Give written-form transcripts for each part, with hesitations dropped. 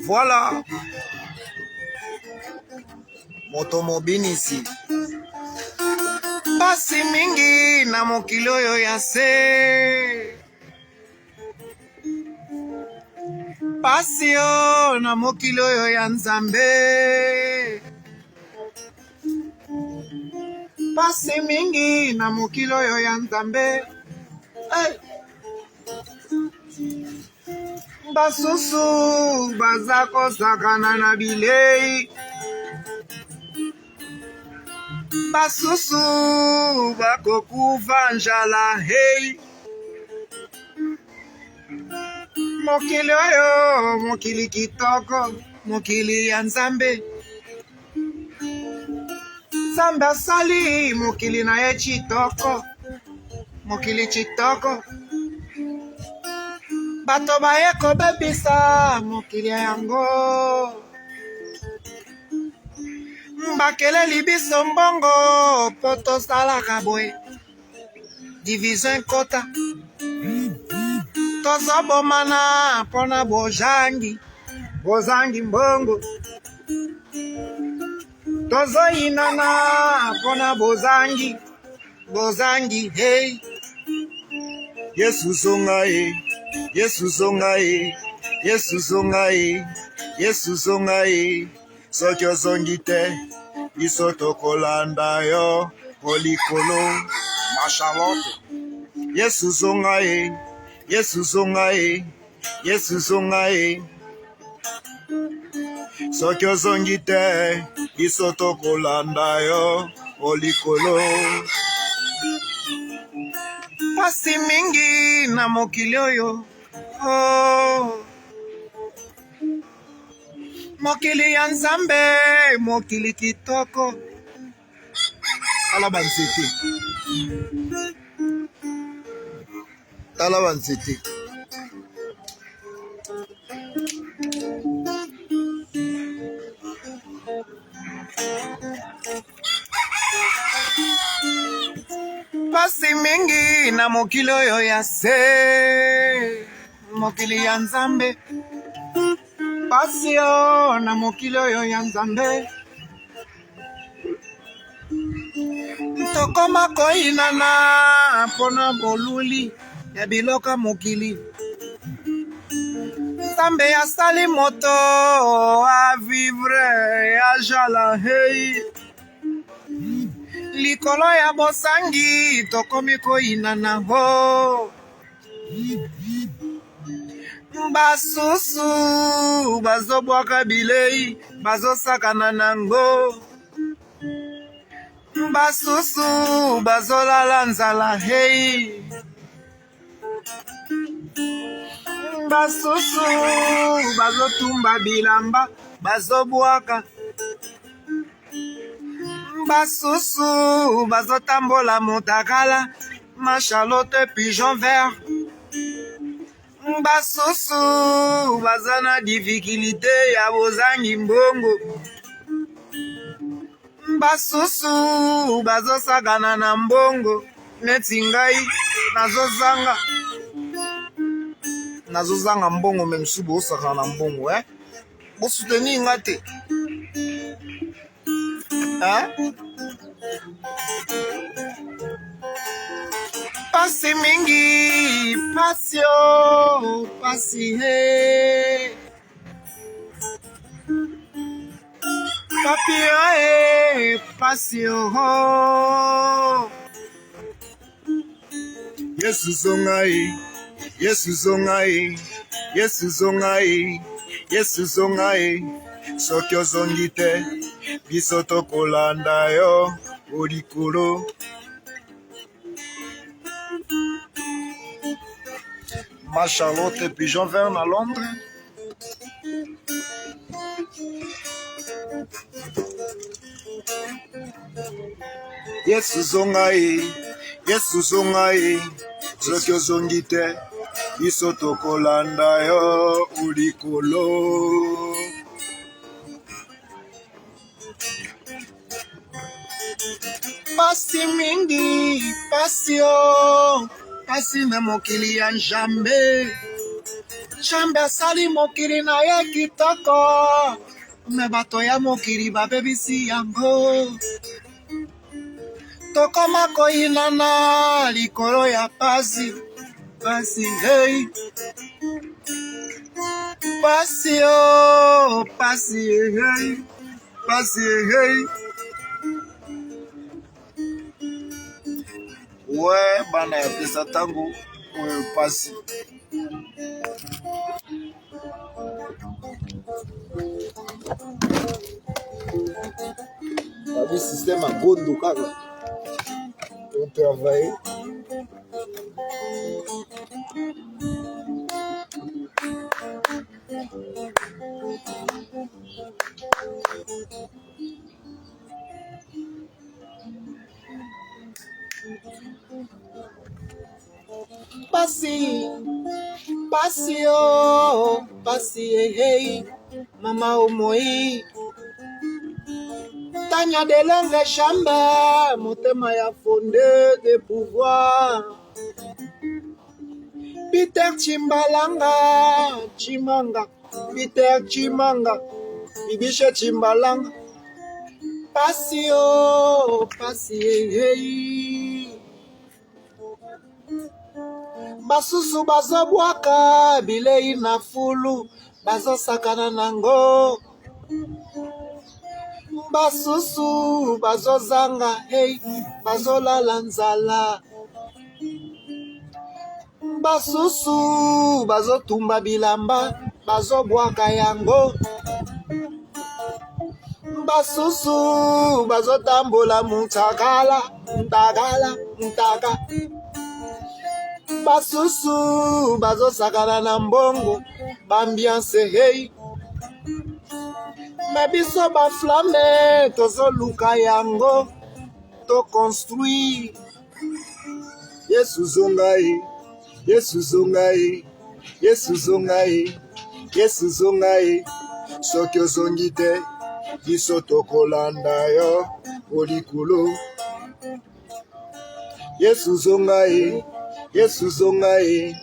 Voilà. Moto mobinisi. Pasi mingi na mokili oyo ya se. Pasi yo na mokili oyo ya Nzambe. Pasi mingi na mokili oyo ya Nzambe. Hey. Basusu baza kosakana na bilei. Basusu bakokufa njala hey. Mokili oyo mokili kitoko, mokili ya Nzambe. Nzambe asali mokili na ye chitoko, mokili chitoko. Bato baye kobebisa mokili yango. Bakeleli biso mbongo po tosalaka boye. Division kota. Tozobomana pona bozangi. Bozangi mbongo. Tozoyinana pona bozangi. Bozangi hey. Yesu zonga e. Yesu zonga e. Yesu zonga e. Yesu zonga e. Soki ozongi te. Biso tokolanda yo. Polikolo. Mashalote. Yesu zonga e. Yesu zonga e. Yesu zonga e. Soki ozongi te. Biso tokolanda yo. Polikolo. Pasi mingi na mokili oyo. Oh. Mokili ya Nzambe, mokili kitoko. Tala banzete. Tala banzete. Pasi mingi na mokili oyo ya se. Mokili ya Nzambe. Pasi yo na mokili oyo ya Nzambe. Tokoma koinana pona boluli ya biloka mokili. Nzambe asali moto a vivre ya jala hey. Likolo ya bosangi tokomi koinana ho. Basusu bazobwaka bilei bazosakana nango. Basusu bazolala nzala hey. Basusu bazotumba bilamba bazobwaka. Basusu bazotambola motakala machalote pigeon vert. Basusu bazana difficulté ya bozangi mbongo. Basusu bazosakana na mbongo. Neti ngai nazozanga mbongo memsu bosakana na mbongo eh. Bosuteni ngate. Hein? Pasi mingi, pasi yo, pasi he. Papi yo he, pasi yo. Yesu zonga e, Yesu zonga e, Yesu zonga e, Yesu zonga e. Soki ozongi te, biso tokolanda yo, polikolo. Ma Charlotte pigeon vert à Londres. Yesu zonga e, Yesu zonga e. Soki ozongi te, biso tokolanda yo, polikolo. Pasi mingi, pasi yo. Pasi na mokili ya Nzambe. Shambe asali mokili na ye kitoko. Me bato ya mokili babebisi yango. Tokoma koinana likolo ya pasi. Pasi hey. Pasi oh. Pasi hey. Pasi hey. Ouais, bana ya pesa tango. Pasi. Babi système à gondo kaka. On travaille. Pasi. Pasi oh. Pasi hey. Mama omoi. Tanya de longue chambre, motema ya fondé de pouvoir. Peter Chimbalanga, Chimanga, Peter Chimanga, Bibisha Chimbalanga. Pasio, pasi, hey. Basusu bazo bwaka, bilei na fulu, bazo sakana nango. Basusu bazo zanga hey bazo lala nzala. Basusu bazo tumba bilamba bazo bwaka yango. Basusu bazo tambola muntakala ntakala ntaka. Basusu bazo sakana na mbongo bambiance hey. Mebiso ba flamme tozo luka yango to construire. Yesu zongai, Yesu zongai, Yesu zongai, Yesu zongai. Soki ozongi te biso tokolanda yo olikolo. Yesu zongai, Yesu zongai,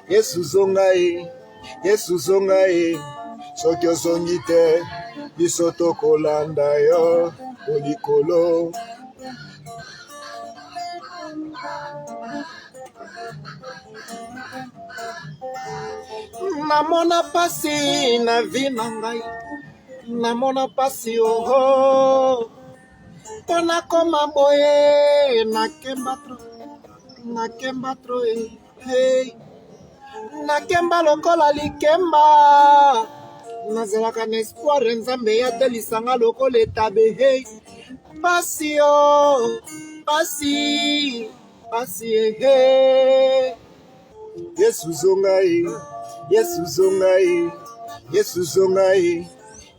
Yesu zongai, Yesu zongai. Soki ozongi te biso tokolanda yo olikolo. Namona pasi na vi na ngai, namona pasi oh. Pona koma boye nakemba tro hey. Nakemba lokola likemba. Nazalaka na espoir nzambe ya delisanga lokola etabe hey. Pasi oh, pasi, pasi hey. Yesu zongai, Yesu zongai, Yesu zongai,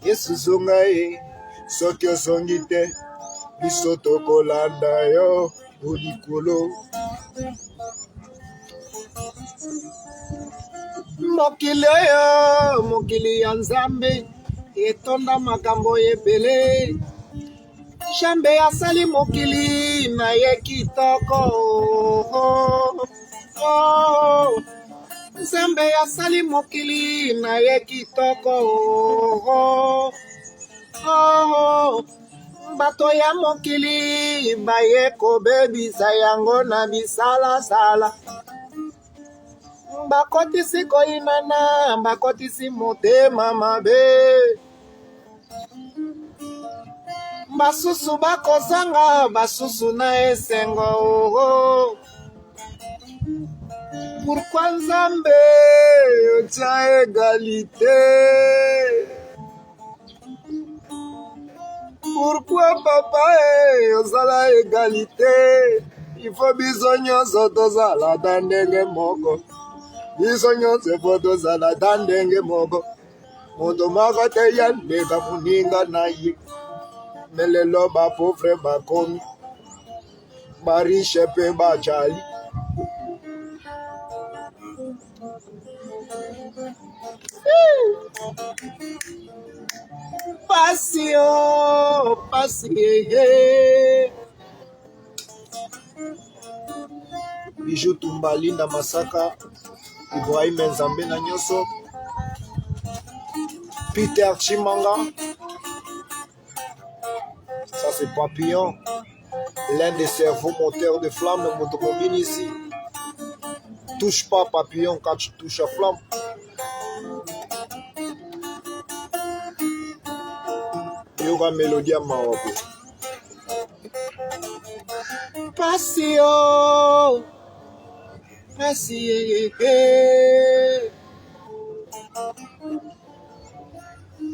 Yesu zongai. Soki ozongi te biso tokolanda yo olikolo. Mokili oyo, mokili ya nzambe etonda makambo ebele. Shambe asali mokili na ye kitoko oh, oh. Nzambe asali mokili na ye kitoko oh, oh. Bato ya mokili baye kobebisa yango na bisala-sala. Bakotisi koinana, bakotisi motema mabe. Basusu bakozanga, basusu na esengo oh. Pourquoi Nzambe otia égalité? Pourquoi papa ozala égalité? Il faut biso nyonso tozala na ndenge moko. Biso nyonso fo tozala na ndenge moko. Moto moko te ya ndeka moninga na ye. Melelo ba pauvre bakomi. Bariche pe bajali. Pasi oh, pasi hey. Bijou Tumbalinda Masaka Ibrahim Nzambe na nyoso Peter Chimanga. Ça c'est Papillon, l'un des cerveaux moteurs de flamme de Motomobile ici. Touche pas Papillon quand tu touches à flamme. Yoga Mélodie à Maroc. Passion, passion,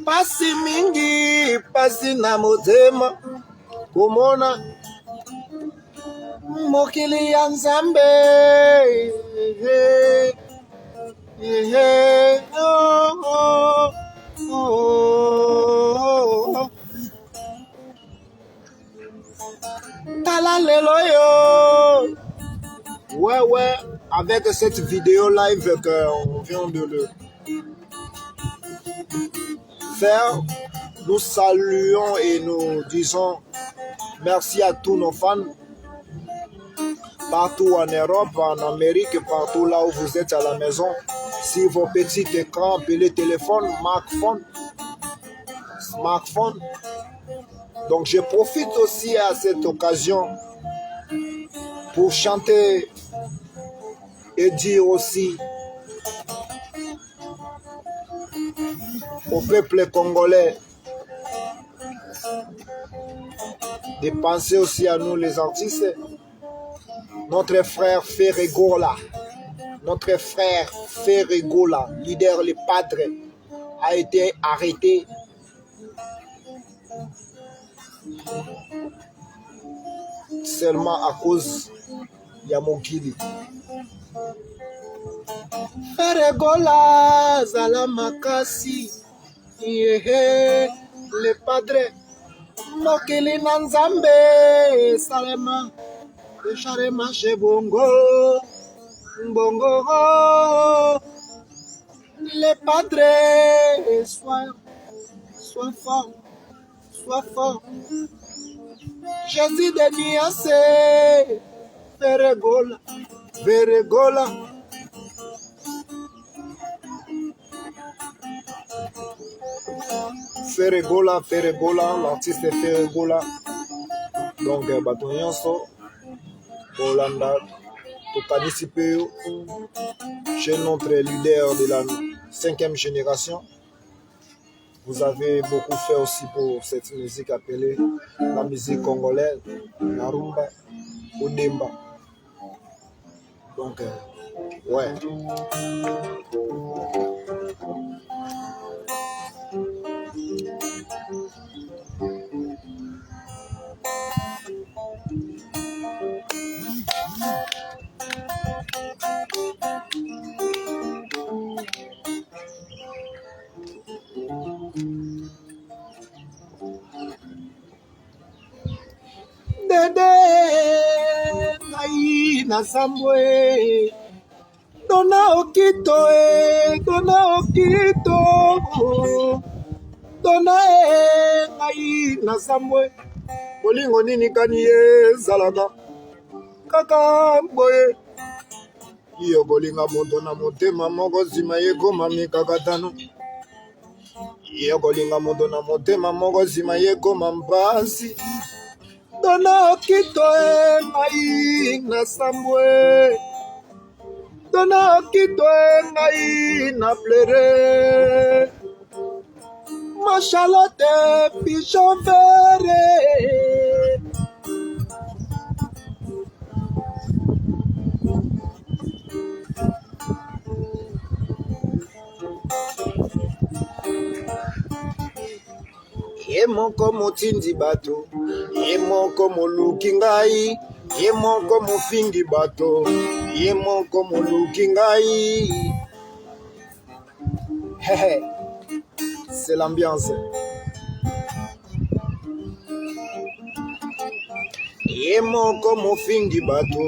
pasi mingi, pasi na motema, komona mokili ya Nzambe. Tala lelo yo. Ouais, avec cette vidéo live qu'on vient de le faire, nous saluons et nous disons merci à tous nos fans, partout en Europe, en Amérique, partout là où vous êtes à la maison. Si vos petits écrans, appelés téléphone, smartphone. Donc je profite aussi à cette occasion pour chanter et dire aussi au peuple congolais de penser aussi à nous les artistes. Notre frère Ferregola, leader les padres, a été arrêté seulement à cause de Yamokili. Ferregola Zalamakasi, le padre, Mokili Nanzambe, Salema, le Charema chez Bongo, le padre, sois fort. Jésus de Niasse, Ferregola. Ferregola, l'artiste Ferregola. Donc, Batonyanso, Hollanda, pour participer chez notre leader de la 5e génération. Vous avez beaucoup fait aussi pour cette musique appelée la musique congolaise, la rumba, Odemba. Donc, ouais. Dede ngai na sambwe dona okito dona ngai na sambwe bolingo nini kani ye zalaka kaka boye iyo kolinga moto na motema moko zima ye koma mikakatano iyo kolinga moto na motema moko zima ye koma mpasi dona okito ngai na sambwe dona okito ngai na pleure ma Charlotte pigeon vert ye moko motindi bato ye moko moluki ngai ye moko mofingi bato ye moko moluki ngai. C'est l'ambiance. Ye moko mofingi bato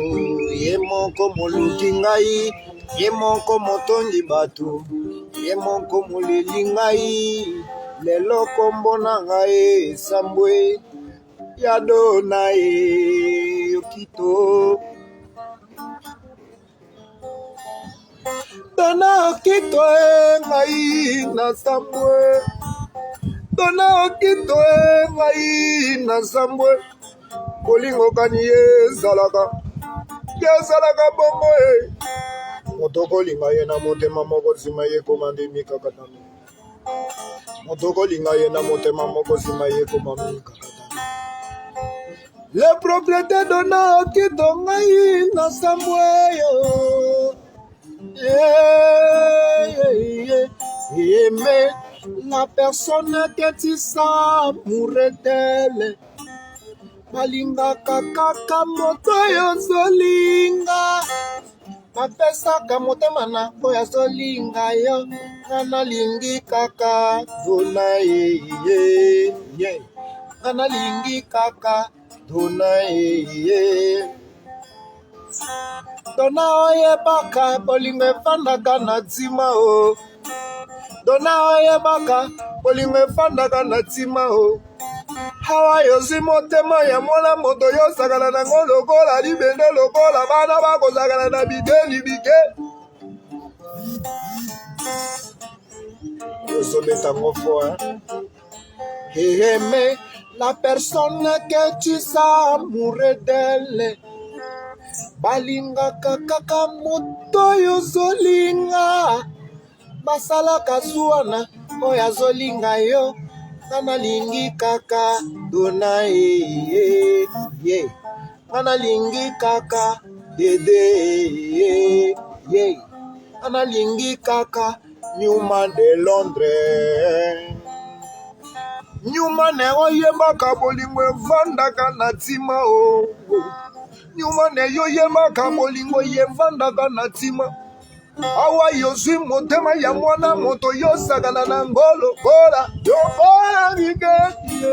ye moko moluki ngai ye moko motondi bato ye moko moleli ngai lelo kombo na ngai sambwe ya dona ye okito dona okito ngai na sambwe Dona okito ngai na zambwe bolingo kani ezalaka bongo moto kolinga ye na motema moko nsima ye komande mikakatano moto kolinga ye na motema moko nsima ye komande mikakatano le propriété dona okito ngai na zambwe yo mais la personne que tu sens d'elle balinga kaka moto yo zolinga bapesaka motema na oyo azolinga yo ngana lingi kaka dona ye ngana lingi kaka dona ye dona oyebaka bolingo efandaka na ntima o dona oyebaka bolingo efandaka na ntima o hawa yozwi motema ya mwana moto yosakana nango lokola libende lokola bana bakozakana na bideli bike yozobetango fo mais la personne que tu sens amoureux d'elle balingaka kaka moto yozolinga basalaka zuwana oyo azolinga yo ngana lingi kaka dona ye ngana lingi kaka dede ye ngana lingi kaka Newman de Londres Newman oyebaka bolingo evandaka na ntima o Newman yoyebaka bolingo evandaka na ntima awa yozwi motema ya mwana moto yosakana na ngolo kola yokola biketie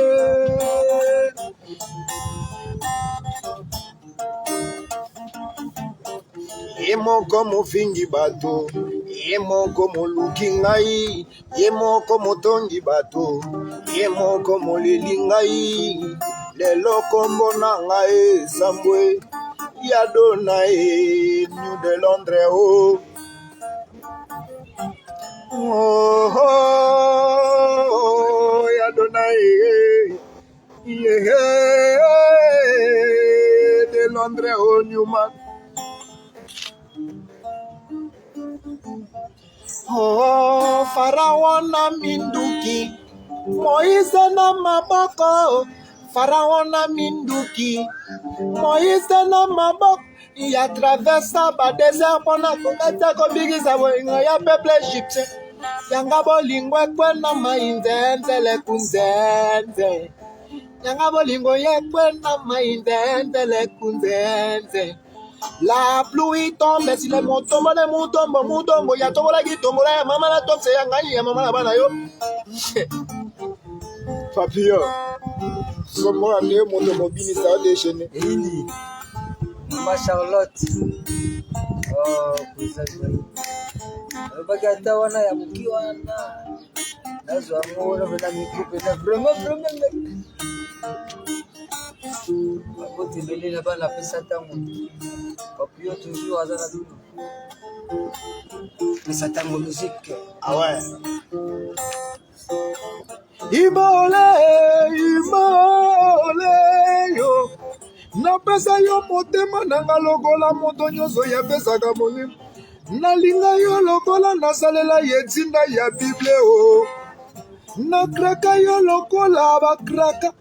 ye moko mofingi bato ye moko moluki ngai ye moko motongi bato ye moko moleli ngai lelo kombo na ngai zambwe ya dona ye New de Londres o ya dona ye de Londres o Newman Farao na minduki Moise na maboko Farao na minduki Moise na maboko ya traversa ba désert pona kokata kobigisa bolingo ya peuple égyptien yanga bolingo ekwena mainzenzele kunzenze yanga bolingo yekwena mainzenzele kunzenze la pluie tombe si le mutombo ya tobola kitombola ya mama na tokse ya ngani ya mama na bana yo papio somo ande moto mobini sa déchaîné Eli Mama Charlotte kuzazwa bagata wana ya mkiwa nazo amora vena mikupe na vraiment bakote mbele na bana pesa tango papio toujours azana dulu pesa tango musique ah ouais Ibole yo napesa yo motema nanga lokola moto nyonso yapesaka molimo nalinga yo lokola nasalela ye ntinda ya bible o nakraka yo lokola bakraka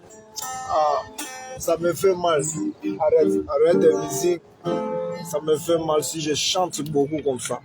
ça me fait mal arrête de musique ça me fait mal si je chante beaucoup comme ça